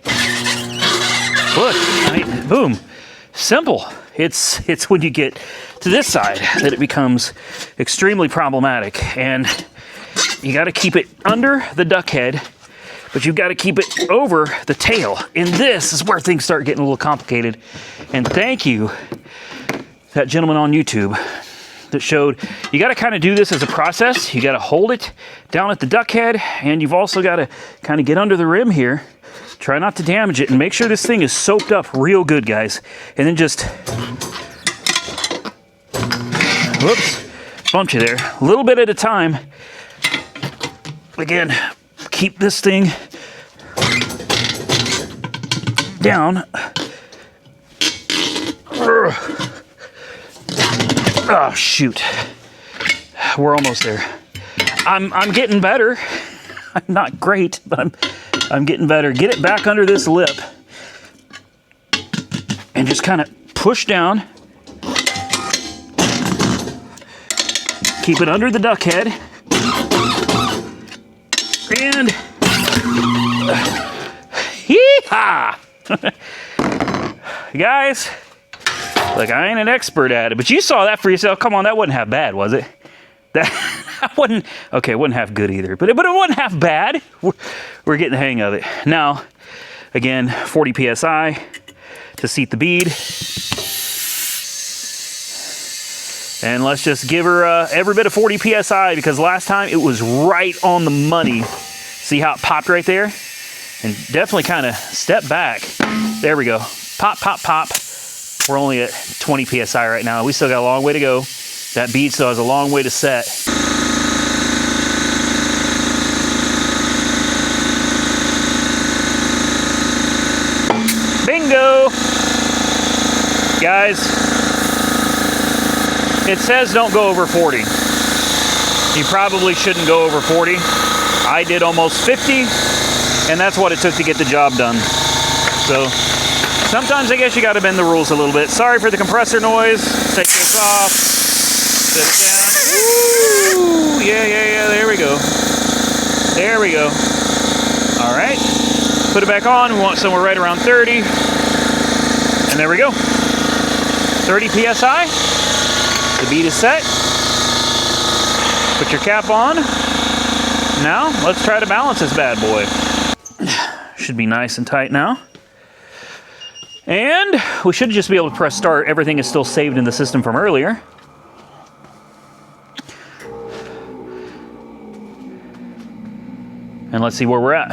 Look, I mean, boom, simple. It's when you get to this side that it becomes extremely problematic, and you got to keep it under the duck head, but you've got to keep it over the tail. And this is where things start getting a little complicated. And thank you, that gentleman on YouTube that showed you got to kind of do this as a process. You got to hold it down at the duck head, and you've also got to kind of get under the rim here. Try not to damage it, and make sure this thing is soaked up real good, guys. And then just, whoops, bumped you there. A little bit at a time. Again, keep this thing down. Oh, shoot. We're almost there. I'm getting better. I'm not great, but I'm getting better. Get it back under this lip and just kind of push down. Keep it under the duck head. And yee-haw! Guys, look, I ain't an expert at it, but you saw that for yourself. Come on, that wasn't half bad, was it? That wasn't, okay, it wasn't half good either, but it wasn't half bad. We're getting the hang of it. Now, again, 40 PSI to seat the bead. And let's just give her every bit of 40 PSI, because last time it was right on the money. See how it popped right there? And definitely kind of step back. There we go. Pop, pop, pop. We're only at 20 PSI right now. We still got a long way to go. That bead still has a long way to set. Bingo! Guys, it says don't go over 40. You probably shouldn't go over 40. I did almost 50, and that's what it took to get the job done. So sometimes I guess you got to bend the rules a little bit. Sorry for the compressor noise. Take this off. Set it down. Woo! Yeah. There we go. There we go. All right. Put it back on. We want somewhere right around 30. And there we go. 30 PSI. The bead is set. Put your cap on. Now, let's try to balance this bad boy. Should be nice and tight now. And we should just be able to press start. Everything is still saved in the system from earlier. And let's see where we're at.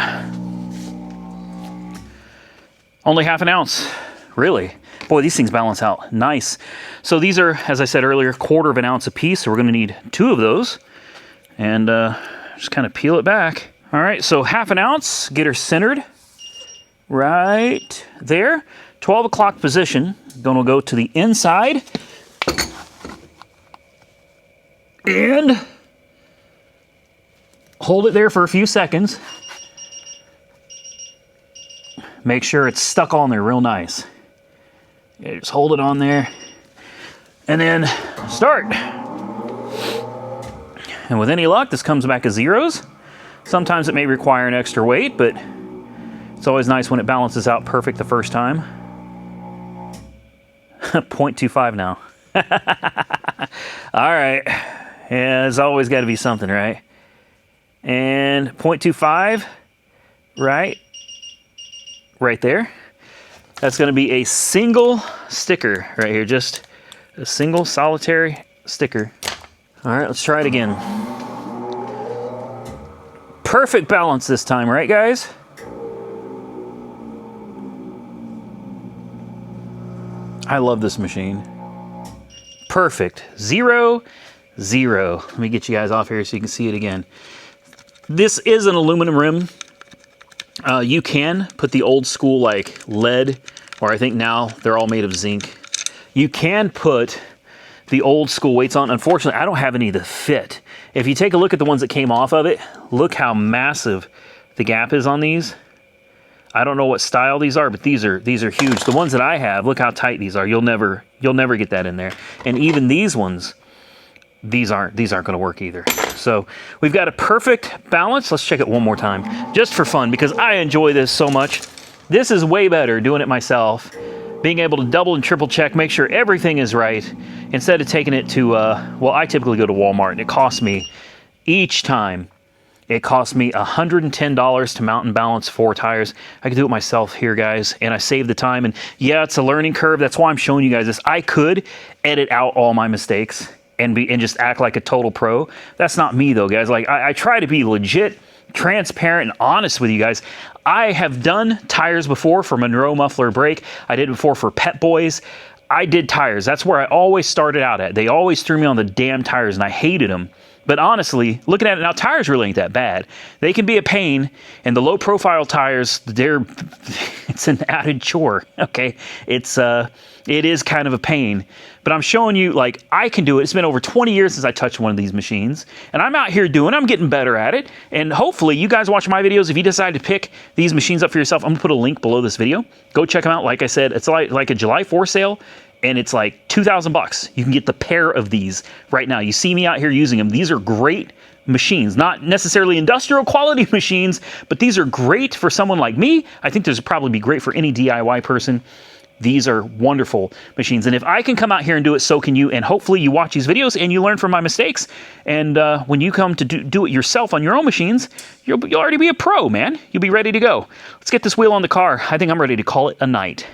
Only half an ounce, really. Boy, these things balance out nice. So these are, as I said earlier, 1/4 ounce a piece. So we're gonna need 2 of those. And just kind of peel it back. All right, so half an ounce, get her centered right there. 12 o'clock position. Then we'll go to the inside. And hold it there for a few seconds. Make sure it's stuck on there real nice. Yeah, just hold it on there. And then start. And with any luck, this comes back as zeros. Sometimes it may require an extra weight, but it's always nice when it balances out perfect the first time. 0.25 now. All right. Yeah, there's always got to be something, right? And 0.25, right there. That's going to be a single sticker right here, just a single solitary sticker. All right, let's try it again. Perfect balance this time, right, guys? I love this machine. Perfect. 0, 0. Let me get you guys off here so you can see it again. This is an aluminum rim. You can put the old school like lead, or I think now they're all made of zinc. You can put the old school weights on. Unfortunately, I don't have any that fit. If you take a look at the ones that came off of it, look how massive the gap is on these. I don't know what style these are, but these are huge. The ones that I have, look how tight these are. You'll never get that in there. And even these ones, these aren't going to work either. So we've got a perfect balance. Let's check it one more time, just for fun, because I enjoy this so much. This is way better doing it myself. Being able to double and triple check, make sure everything is right, instead of taking it to, well, I typically go to Walmart, and it costs me, each time, it costs me $110 to mount and balance 4 tires. I can do it myself here, guys, and I save the time. And yeah, it's a learning curve. That's why I'm showing you guys this. I could edit out all my mistakes and just act like a total pro. That's not me, though, guys. Like, I try to be legit, transparent, and honest with you guys. I have done tires before for Monroe Muffler Brake. I did it before for Pet Boys. I did tires. That's where I always started out at. They always threw me on the damn tires, and I hated them. But honestly, looking at it now, tires really ain't that bad. They can be a pain, and the low-profile tires, it's an added chore, okay? It is kind of a pain. But I'm showing you, like, I can do it. It's been over 20 years since I touched one of these machines, and I'm out here doing it. I'm getting better at it, and hopefully you guys watching my videos, if you decide to pick these machines up for yourself, I'm going to put a link below this video. Go check them out. Like I said, it's like a July 4 sale, and it's like $2,000. You can get the pair of these right now. You see me out here using them. These are great machines, not necessarily industrial quality machines, but these are great for someone like me. I think this would probably be great for any DIY person. These are wonderful machines. And if I can come out here and do it, so can you. And hopefully you watch these videos and you learn from my mistakes. And when you come to do it yourself on your own machines, you'll already be a pro, man. You'll be ready to go. Let's get this wheel on the car. I think I'm ready to call it a night.